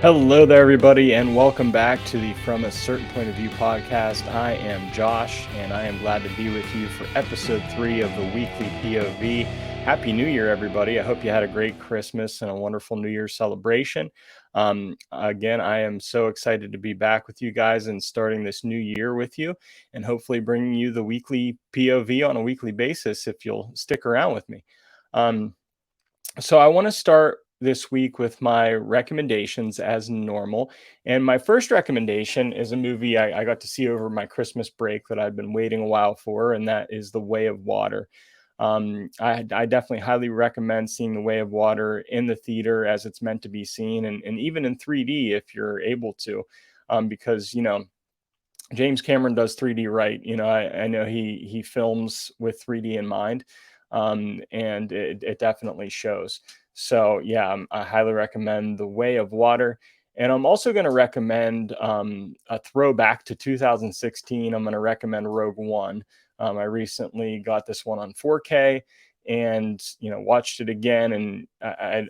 Hello there, everybody, and welcome back to the From a Certain Point of View podcast. I am Josh, and I am glad to be with you for episode 3 of the weekly POV. Happy New Year, everybody. I hope you had a great Christmas and a wonderful New Year's celebration. Again, I am so excited to be back with you guys and starting this new year with you, and hopefully bringing you the weekly POV on a weekly basis if you'll stick around with me. So I want to start this week with my recommendations as normal. And my first recommendation is a movie I got to see over my Christmas break that I've been waiting a while for, and that is The Way of Water. I definitely highly recommend seeing The Way of Water in the theater as it's meant to be seen, and even in 3D if you're able to, because, James Cameron does 3D right. I know he films with 3D in mind, and it definitely shows. So yeah, I highly recommend The Way of Water. And I'm also going to recommend a throwback to 2016. I'm going to recommend Rogue One. I recently got this one on 4K and watched it again, and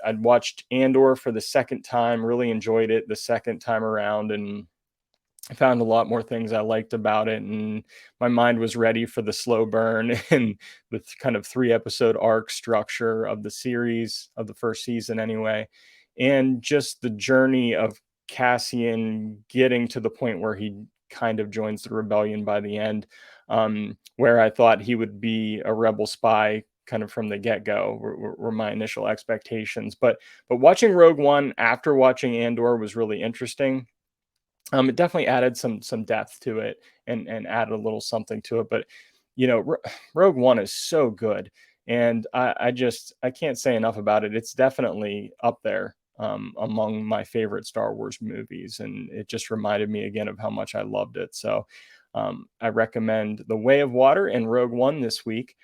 I'd watched Andor for the second time, really enjoyed it the second time around, and I found a lot more things I liked about it, and my mind was ready for the slow burn and the kind of 3 episode arc structure of the series, of the first season anyway, and just the journey of Cassian getting to the point where he kind of joins the rebellion by the end, where I thought he would be a rebel spy kind of from the get-go were my initial expectations. But watching Rogue One after watching Andor was really interesting. It definitely added some depth to it, and added a little something to it. But Rogue One is so good, and I can't say enough about it. It's definitely up there among my favorite Star Wars movies, and it just reminded me again of how much I loved it. So I recommend The Way of Water and Rogue One this week.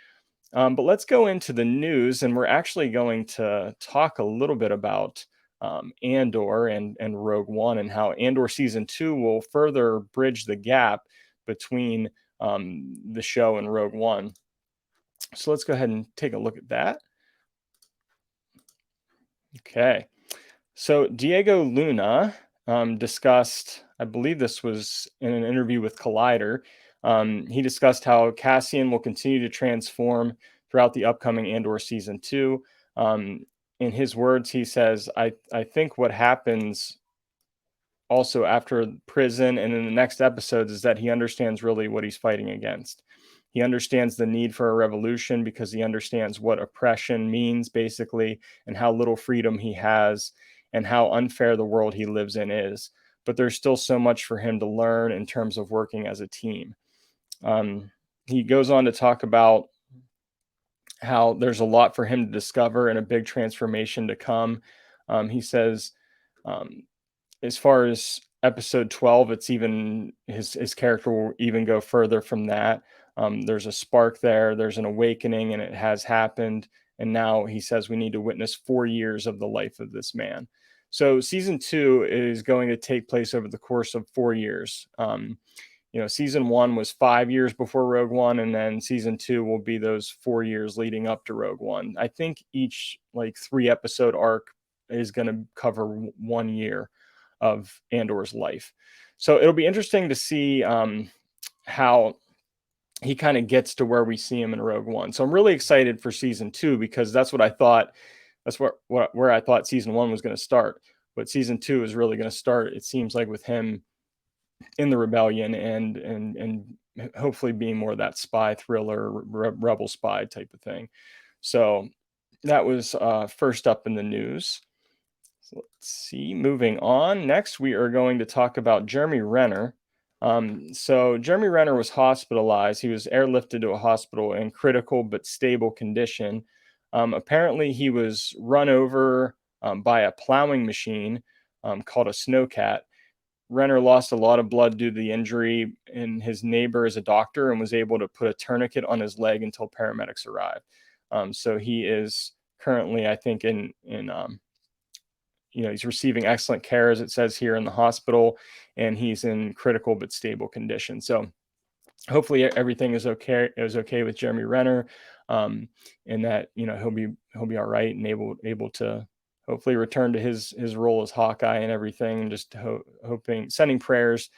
But let's go into the news, and we're actually going to talk a little bit about Andor and Rogue One, and how Andor season 2 will further bridge the gap between the show and Rogue One. So let's go ahead and take a look at that. Okay. So Diego Luna discussed, I believe this was in an interview with Collider. He discussed how Cassian will continue to transform throughout the upcoming Andor season 2. In his words, he says, I think what happens also after prison and in the next episodes is that he understands really what he's fighting against. He understands the need for a revolution because he understands what oppression means, basically, and how little freedom he has, and how unfair the world he lives in is. But there's still so much for him to learn in terms of working as a team. He goes on to talk about how there's a lot for him to discover and a big transformation to come. He says, as far as episode 12, it's even his character will even go further from that. There's a spark there, there's an awakening, and it has happened. And now he says we need to witness 4 years of the life of this man. So season 2 is going to take place over the course of 4 years. Season 1 was 5 years before Rogue One, and then season 2 will be those 4 years leading up to Rogue One. I think each 3 episode arc is going to cover 1 year of Andor's life. So it'll be interesting to see how he kind of gets to where we see him in Rogue One. So I'm really excited for season 2, because that's what I thought. That's where I thought season 1 was going to start. But season 2 is really going to start, it seems like, with him in the rebellion, and hopefully being more of that spy thriller, rebel spy type of thing. So that was first up in the news. So let's see, moving on. Next, we are going to talk about Jeremy Renner. So Jeremy Renner was hospitalized. He was airlifted to a hospital in critical but stable condition. Apparently, he was run over by a plowing machine called a snowcat. Renner lost a lot of blood due to the injury, and his neighbor is a doctor and was able to put a tourniquet on his leg until paramedics arrived. So he is currently, I think, he's receiving excellent care, as it says here, in the hospital, and he's in critical but stable condition. So hopefully everything is okay with Jeremy Renner, and that he'll be all right and able to hopefully return to his role as Hawkeye and everything, and just hoping, sending prayers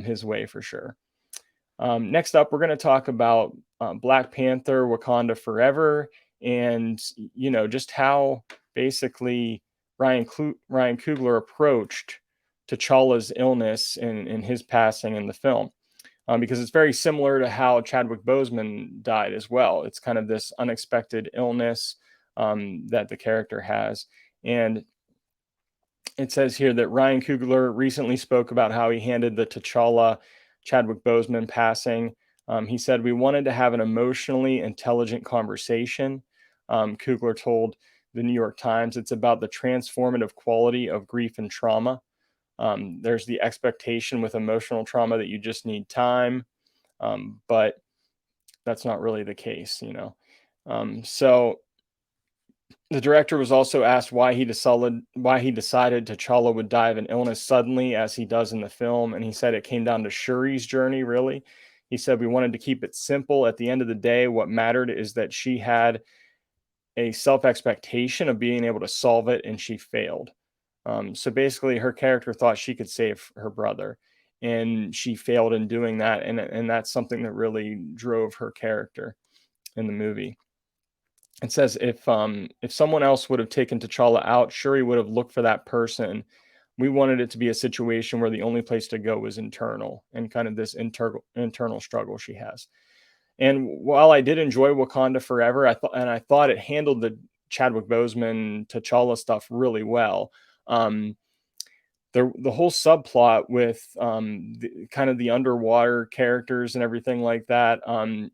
his way for sure. Next up, we're going to talk about Black Panther, Wakanda Forever, and just how basically Ryan Coogler approached T'Challa's illness and his passing in the film. Because it's very similar to how Chadwick Boseman died as well. It's kind of this unexpected illness that the character has. And it says here that Ryan Coogler recently spoke about how he handled the T'Challa Chadwick Boseman passing. He said, "We wanted to have an emotionally intelligent conversation." Coogler told the New York Times, "It's about the transformative quality of grief and trauma. There's the expectation with emotional trauma that you just need time, but that's not really the case, you know." So the director was also asked why he decided T'Challa would die of an illness suddenly, as he does in the film, and he said it came down to Shuri's journey. Really, he said, "We wanted to keep it simple. At the end of the day, what mattered is that she had a self expectation of being able to solve it, and she failed." So basically, her character thought she could save her brother, and she failed in doing that, and that's something that really drove her character in the movie. It says if someone else would have taken T'Challa out, Shuri would have looked for that person. We wanted it to be a situation where the only place to go was internal, and kind of this internal struggle she has. And while I did enjoy Wakanda Forever, I thought it handled the Chadwick Boseman T'Challa stuff really well. Um, the whole subplot with kind of the underwater characters and everything like that,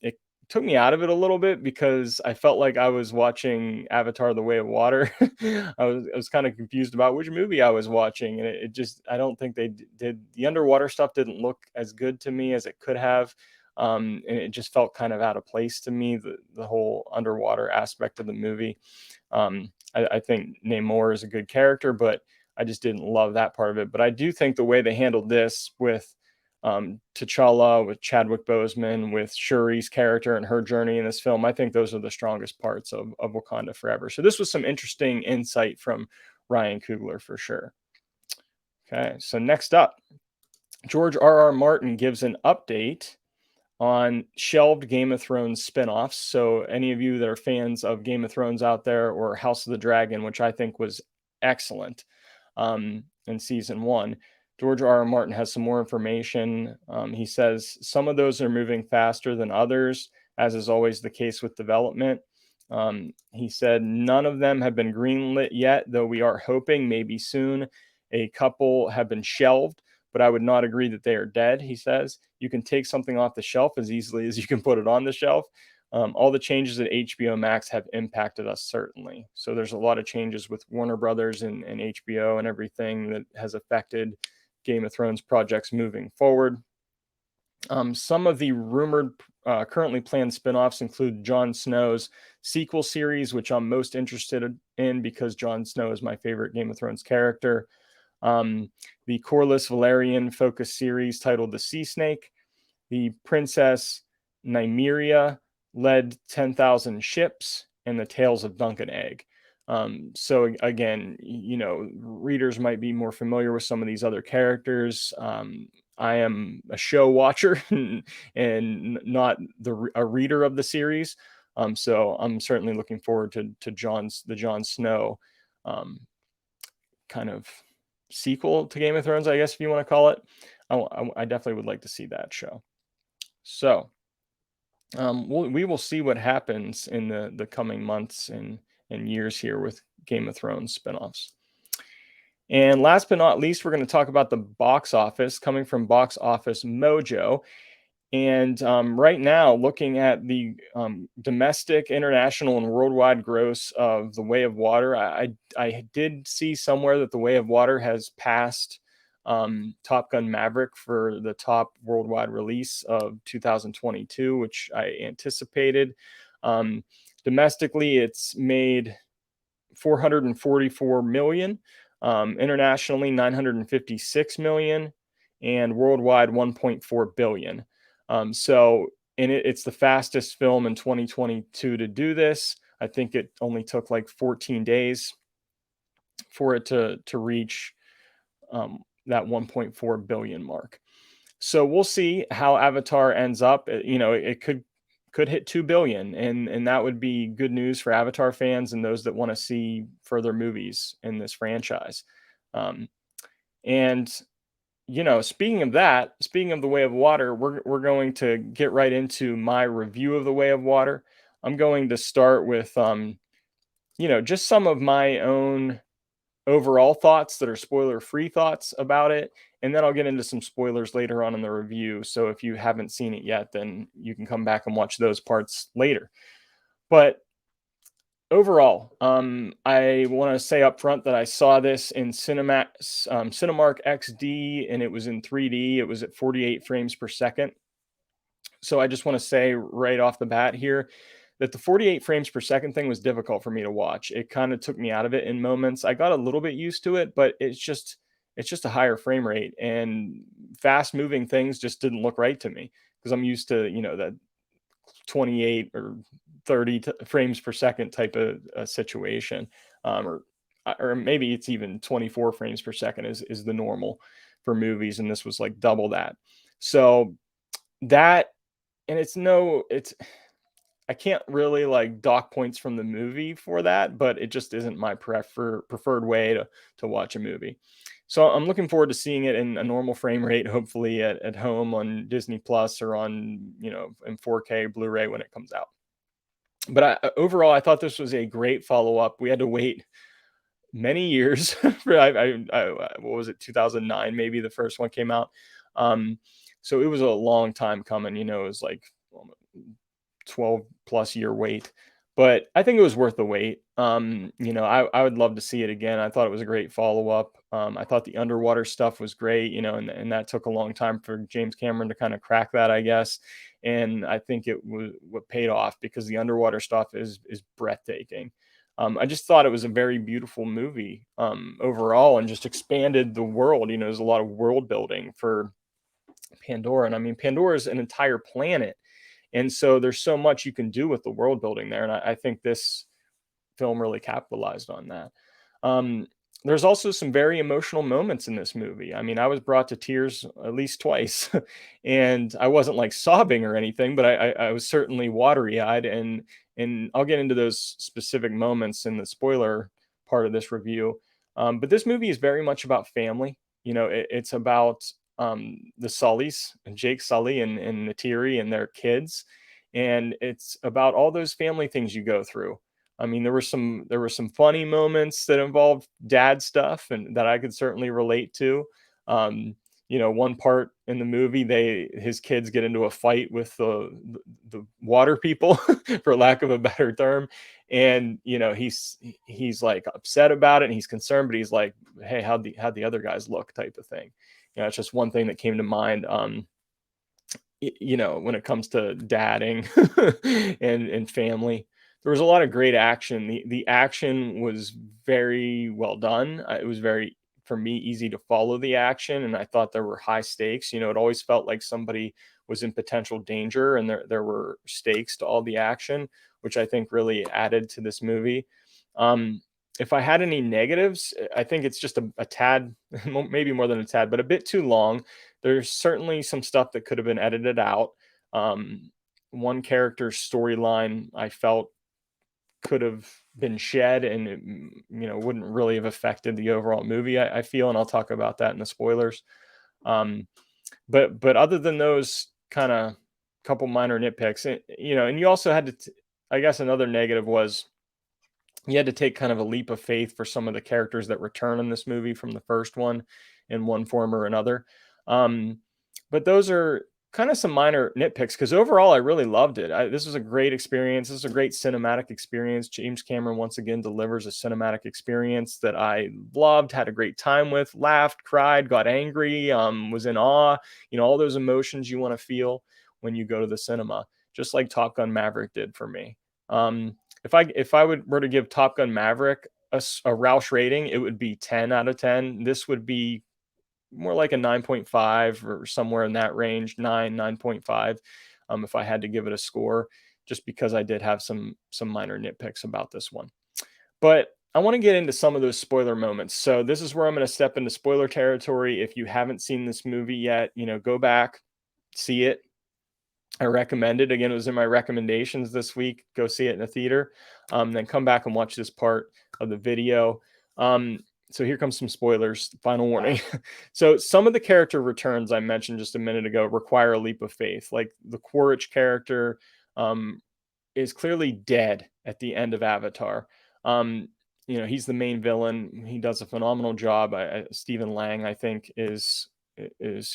it took me out of it a little bit, because I felt like I was watching Avatar: The Way of Water. I was kind of confused about which movie I was watching, and it just, I don't think they did, the underwater stuff didn't look as good to me as it could have. And it just felt kind of out of place to me, the whole underwater aspect of the movie. I think Namor is a good character, but I just didn't love that part of it. But I do think the way they handled this with T'Challa, with Chadwick Boseman, with Shuri's character and her journey in this film, I think those are the strongest parts of Wakanda Forever. So this was some interesting insight from Ryan Coogler for sure. Okay, so next up, George R.R. Martin gives an update on shelved Game of Thrones spinoffs. So any of you that are fans of Game of Thrones out there, or House of the Dragon, which I think was excellent in season one, George R.R. Martin has some more information. He says some of those are moving faster than others, as is always the case with development. He said none of them have been greenlit yet, though we are hoping maybe soon. A couple have been shelved, but I would not agree that they are dead. He says you can take something off the shelf as easily as you can put it on the shelf. All the changes at HBO Max have impacted us, certainly. So there's a lot of changes with Warner Brothers and HBO and everything that has affected Game of Thrones projects moving forward. Some of the rumored currently planned spinoffs include Jon Snow's sequel series, which I'm most interested in because Jon Snow is my favorite Game of Thrones character. The Corlys Velaryon focus series titled The Sea Snake, the Princess Nymeria led 10,000 ships, and the Tales of Dunk and Egg. So again, readers might be more familiar with some of these other characters. I am a show watcher and not a reader of the series. So I'm certainly looking forward to the Jon Snow kind of sequel to Game of Thrones, I guess, if you want to call it. I definitely would like to see that show. So we will see what happens in the coming months and years here with Game of Thrones spinoffs. And last but not least, we're going to talk about the box office, coming from Box Office Mojo. And right now, looking at the domestic, international, and worldwide gross of The Way of Water, I did see somewhere that The Way of Water has passed Top Gun Maverick for the top worldwide release of 2022, which I anticipated. Domestically, it's made 444 million, internationally 956 million, and worldwide 1.4 billion. So it's the fastest film in 2022 to do this. I think it only took like 14 days. for it to reach that 1.4 billion mark. So we'll see how Avatar ends up. It could hit 2 billion, and that would be good news for Avatar fans and those that want to see further movies in this franchise. Um, and speaking of that, speaking of The Way of Water, we're going to get right into my review of The Way of Water. I'm going to start with just some of my own overall thoughts that are spoiler-free thoughts about it, and then I'll get into some spoilers later on in the review. So if you haven't seen it yet, then you can come back and watch those parts later. But overall, I want to say up front that I saw this in Cinemark XD, and it was in 3D. It was at 48 frames per second. So I just want to say right off the bat here that the 48 frames per second thing was difficult for me to watch. It kind of took me out of it in moments. I got a little bit used to it, but it's just a higher frame rate, and fast moving things just didn't look right to me because I'm used to, that 28 or 30 frames per second type of situation, or maybe it's even 24 frames per second is the normal for movies, and this was like double that. So that, and it's I can't really like dock points from the movie for that, but it just isn't my preferred way to watch a movie. So I'm looking forward to seeing it in a normal frame rate, hopefully at home on Disney Plus or on, in 4K Blu-ray when it comes out. But overall, I thought this was a great follow-up. We had to wait many years for what was it, 2009 maybe the first one came out. So it was a long time coming. It was like 12 plus year wait, but I think it was worth the wait. I would love to see it again. I thought it was a great follow up. I thought the underwater stuff was great, and that took a long time for James Cameron to kind of crack that, I guess. And I think it was what paid off because the underwater stuff is breathtaking. I just thought it was a very beautiful movie overall, and just expanded the world. There's a lot of world building for Pandora, and I mean Pandora is an entire planet, and so there's so much you can do with the world building there. And I think this film really capitalized on that. Um, there's also some very emotional moments in this movie. I mean, I was brought to tears at least twice, and I wasn't like sobbing or anything, but I was certainly watery eyed. And I'll get into those specific moments in the spoiler part of this review. But this movie is very much about family. It's about the Sullys, Jake Sully and Natiri and their kids, and it's about all those family things you go through. I mean, there were some funny moments that involved dad stuff and that I could certainly relate to. One part in the movie, his kids get into a fight with the water people, for lack of a better term, and he's like upset about it and he's concerned, but he's like, "Hey, how'd the other guys look?" type of thing. It's just one thing that came to mind. When it comes to dadding and family. There was a lot of great action. The action was very well done. It was very, for me, easy to follow the action, and I thought there were high stakes. It always felt like somebody was in potential danger, and there were stakes to all the action, which I think really added to this movie. Um, if I had any negatives, I think it's just a tad, maybe more than a tad, but a bit too long. There's certainly some stuff that could have been edited out. One character's storyline I felt could have been shed, and it, wouldn't really have affected the overall movie, I feel, and I'll talk about that in the spoilers. Um, but other than those kind of couple minor nitpicks, and you also had to, I guess another negative was you had to take kind of a leap of faith for some of the characters that return in this movie from the first one in one form or another. Um, but those are kind of some minor nitpicks because overall I really loved it. This was a great experience. This is a great cinematic experience. James Cameron once again delivers a cinematic experience that I loved, had a great time with, laughed, cried, got angry, was in awe. All those emotions you want to feel when you go to the cinema, just like Top Gun Maverick did for me. If I were to give Top Gun Maverick a Roush rating, it would be 10 out of 10. This would be more like a 9.5 or somewhere in that range, 9.5. If I had to give it a score, just because I did have some minor nitpicks about this one. But I want to get into some of those spoiler moments. So this is where I'm going to step into spoiler territory. If you haven't seen this movie yet, go back, see it. I recommend it. Again, it was in my recommendations this week. Go see it in a theater. Then come back and watch this part of the video. So here comes some spoilers. Final warning. So some of the character returns I mentioned just a minute ago require a leap of faith. Like the Quaritch character um, is clearly dead at the end of Avatar. Um, he's the main villain. He does a phenomenal job. Stephen Lang, I think, is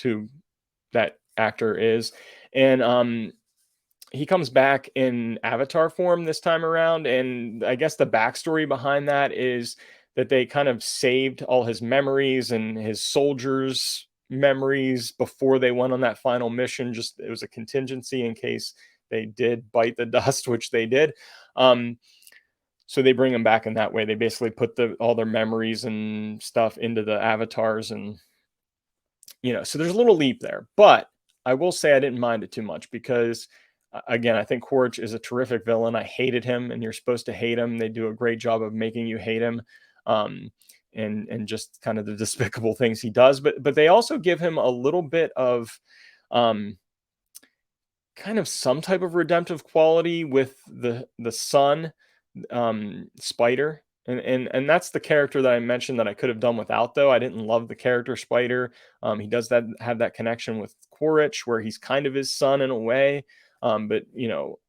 who that actor is, and he comes back in Avatar form this time around. And I guess the backstory behind that is that they kind of saved all his memories and his soldiers' memories before they went on that final mission. Just it was a contingency in case they did bite the dust, which they did. Um, so they bring him back in that way. They basically put all their memories and stuff into the avatars, and so there's a little leap there. But I will say I didn't mind it too much because, again, I think Quaritch is a terrific villain. I hated him, and you're supposed to hate him. They do a great job of making you hate him, um, and just kind of the despicable things he does. But they also give him a little bit of um, kind of some type of redemptive quality with the son, Spider. And that's the character that I mentioned that I could have done without, though. I didn't love the character Spider. He does have that connection with Quaritch where he's kind of his son in a way. But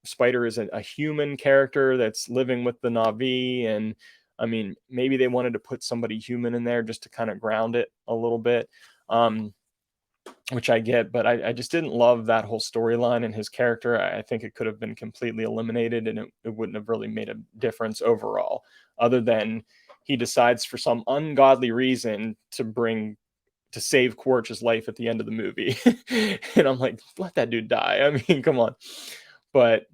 Spider is a human character that's living with the Na'vi, and I mean, maybe they wanted to put somebody human in there just to kind of ground it a little bit. Which I get, but I just didn't love that whole storyline and his character. I think it could have been completely eliminated, and it wouldn't have really made a difference overall, other than he decides for some ungodly reason to save Quaritch's life at the end of the movie. And I'm like, let that dude die. I mean, come on. But,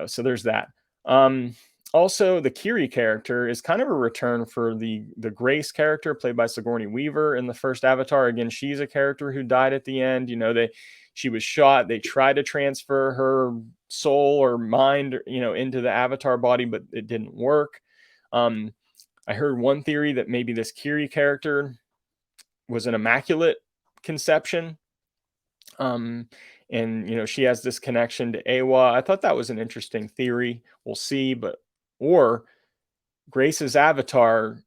so there's that. Also, the Kiri character is kind of a return for the Grace character played by Sigourney Weaver in the first Avatar. Again, she's a character who died at the end. She was shot. They tried to transfer her soul or mind, into the Avatar body, but it didn't work. I heard one theory that maybe this Kiri character was an immaculate conception. And she has this connection to Awa. I thought that was an interesting theory. We'll see, or Grace's avatar,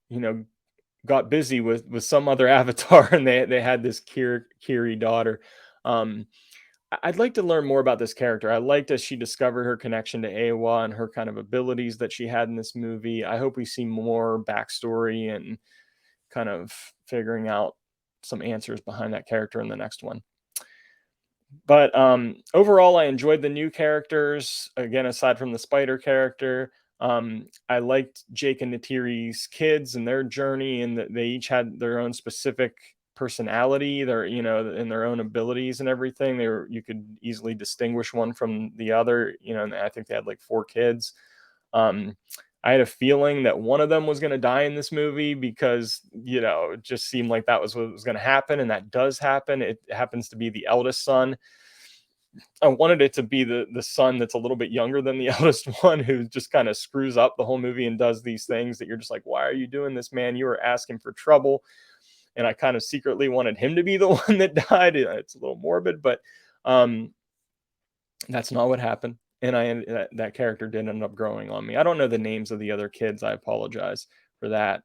got busy with some other avatar, and they had this Kiri daughter. I'd like to learn more about this character. I liked as she discovered her connection to Awa and her kind of abilities that she had in this movie. I hope we see more backstory and kind of figuring out some answers behind that character in the next one. But overall, I enjoyed the new characters. Again, aside from the Spider character, I liked Jake and Natiri's kids and their journey, and that they each had their own specific personality, and their own abilities and everything. You could easily distinguish one from the other. And I think they had like 4 kids. I had a feeling that one of them was going to die in this movie because, it just seemed like that was what was going to happen. And that does happen. It happens to be the eldest son. I wanted it to be the son that's a little bit younger than the eldest one, who just kind of screws up the whole movie and does these things that you're just like, why are you doing this, man? You were asking for trouble. And I kind of secretly wanted him to be the one that died. It's a little morbid, but that's not what happened. And that character did end up growing on me. I don't know the names of the other kids. I apologize for that.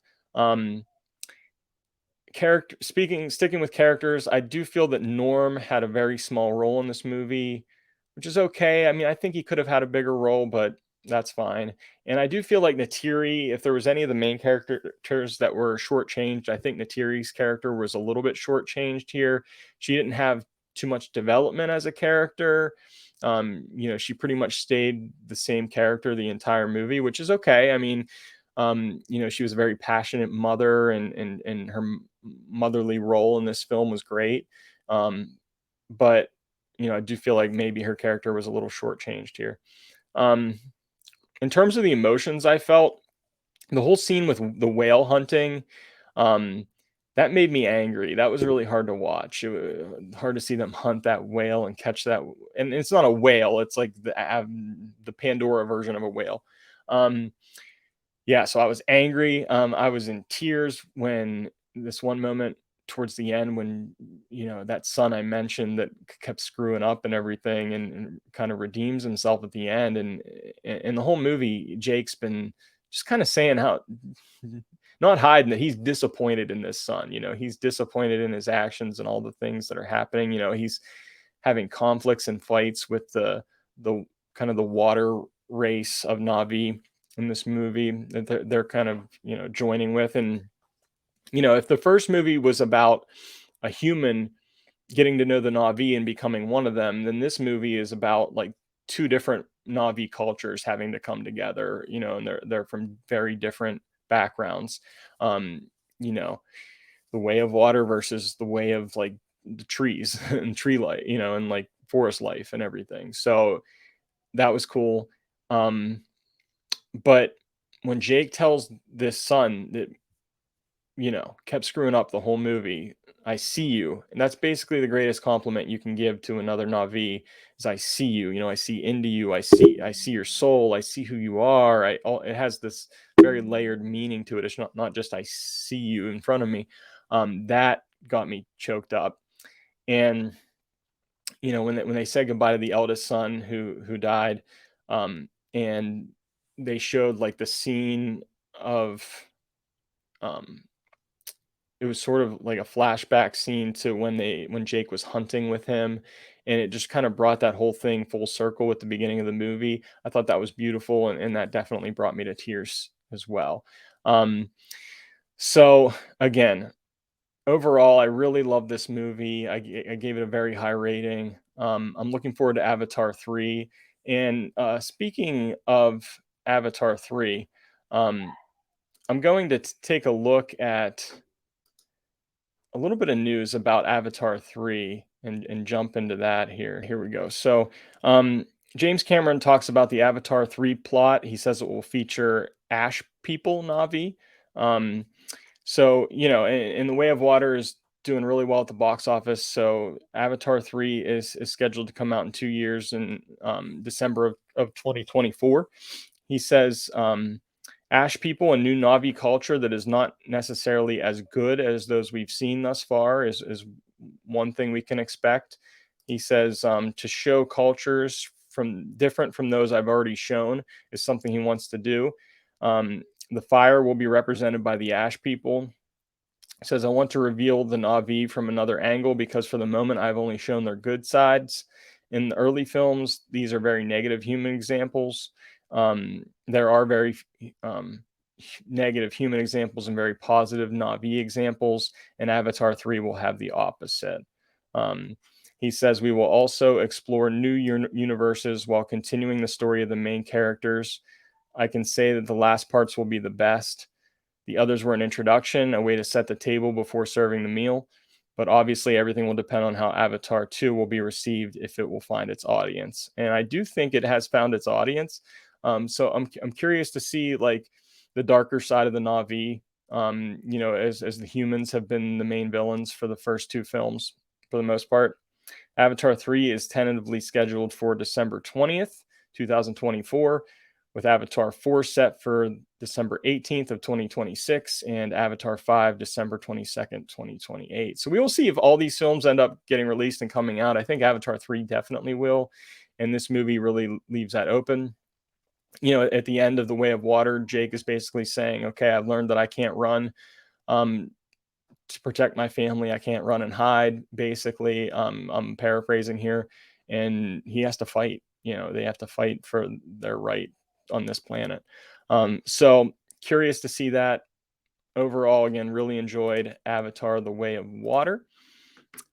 Sticking with characters, I do feel that Norm had a very small role in this movie, which is okay. I mean, I think he could have had a bigger role, but that's fine. And I do feel like Natiri, if there was any of the main characters that were shortchanged, I think Natiri's character was a little bit shortchanged here. She didn't have too much development as a character. She pretty much stayed the same character the entire movie, which is okay. I mean, she was a very passionate mother, and her motherly role in this film was great. But I do feel like maybe her character was a little shortchanged here. In terms of the emotions I felt, the whole scene with the whale hunting, that made me angry. That was really hard to watch. It was hard to see them hunt that whale and catch that. And it's not a whale. It's like the Pandora version of a whale. Yeah, so I was angry. I was in tears when this one moment towards the end when that son I mentioned that kept screwing up and everything, and kind of redeems himself at the end, and in the whole movie, Jake's been just kind of saying how not hiding that he's disappointed in this son. He's disappointed in his actions and all the things that are happening. He's having conflicts and fights with the kind of the water race of Navi in this movie that they're kind of joining with. And if the first movie was about a human getting to know the Navi and becoming one of them, then this movie is about like two different Navi cultures having to come together, and they're from very different backgrounds. um you know the way of water versus the way of like the trees and tree life, and like forest life and everything. So that was cool. um but when Jake tells this son that, kept screwing up the whole movie, "I see you," and that's basically the greatest compliment you can give to another Na'vi is, "I see you." I see into you. I see your soul. I see who you are. It has this very layered meaning to it. It's not just I see you in front of me. That got me choked up. And when they said goodbye to the eldest son who died, and they showed like the scene of, um it was sort of like a flashback scene to when Jake was hunting with him, and it just kind of brought that whole thing full circle with the beginning of the movie. I thought that was beautiful, and that definitely brought me to tears as well. Um, so again, overall, I really love this movie. I gave it a very high rating. I'm looking forward to Avatar 3. And speaking of Avatar 3, um, I'm going to take a look at a little bit of news about Avatar 3 and jump into that here. Here we go. So, James Cameron talks about the Avatar 3 plot. He says it will feature Ash people Navi. Um, in The Way of Water is doing really well at the box office. So Avatar 3 is scheduled to come out in 2 years in December of 2024. He says, Ash people, a new Navi culture that is not necessarily as good as those we've seen thus far, is one thing we can expect. He says, to show cultures from different from those I've already shown is something he wants to do. The fire will be represented by the Ash people. Says, I want to reveal the Na'vi from another angle because for the moment I've only shown their good sides. In the early films, these are very negative human examples. There are very negative human examples and very positive Na'vi examples, and Avatar 3 will have the opposite. Um, he says, we will also explore new universes while continuing the story of the main characters. I can say that the last parts will be the best. The others were an introduction, a way to set the table before serving the meal. But obviously, everything will depend on how Avatar 2 will be received, if it will find its audience. And I do think it has found its audience. So I'm curious to see like the darker side of the Na'vi, as the humans have been the main villains for the first two films for the most part. Avatar 3 is tentatively scheduled for December 20th, 2024, with Avatar 4 set for December 18th of 2026 and Avatar 5 December 22nd, 2028. So we will see if all these films end up getting released and coming out. I think Avatar 3 definitely will, and this movie really leaves that open. At the end of The Way of Water, Jake is basically saying, okay, I've learned that I can't run. To protect my family, I can't run and hide, basically. I'm paraphrasing here. And he has to fight. They have to fight for their right on this planet. So curious to see that. Overall, again, really enjoyed Avatar: The Way of Water.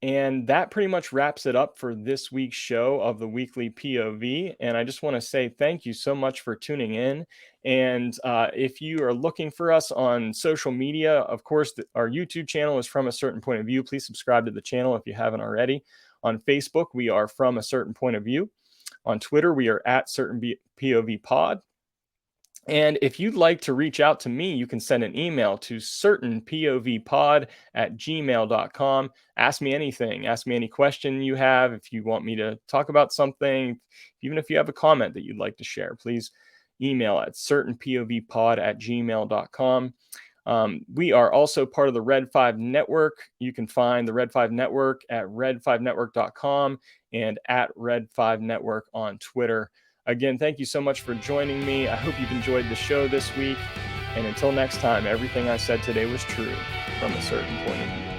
And that pretty much wraps it up for this week's show of the weekly POV. And I just want to say thank you so much for tuning in. And if you are looking for us on social media, of course, our YouTube channel is From a Certain Point of View. Please subscribe to the channel if you haven't already. On Facebook, we are From a Certain Point of View. On Twitter, we are at Certain POV Pod. And if you'd like to reach out to me, you can send an email to certainpovpod@gmail.com. Ask me anything. Ask me any question you have. If you want me to talk about something, even if you have a comment that you'd like to share, please, email at certainpovpod@gmail.com. We are also part of the Red 5 Network. You can find the Red 5 Network at red5network.com and at Red 5 Network on Twitter. Again, thank you so much for joining me. I hope you've enjoyed the show this week. And until next time, everything I said today was true from a certain point of view.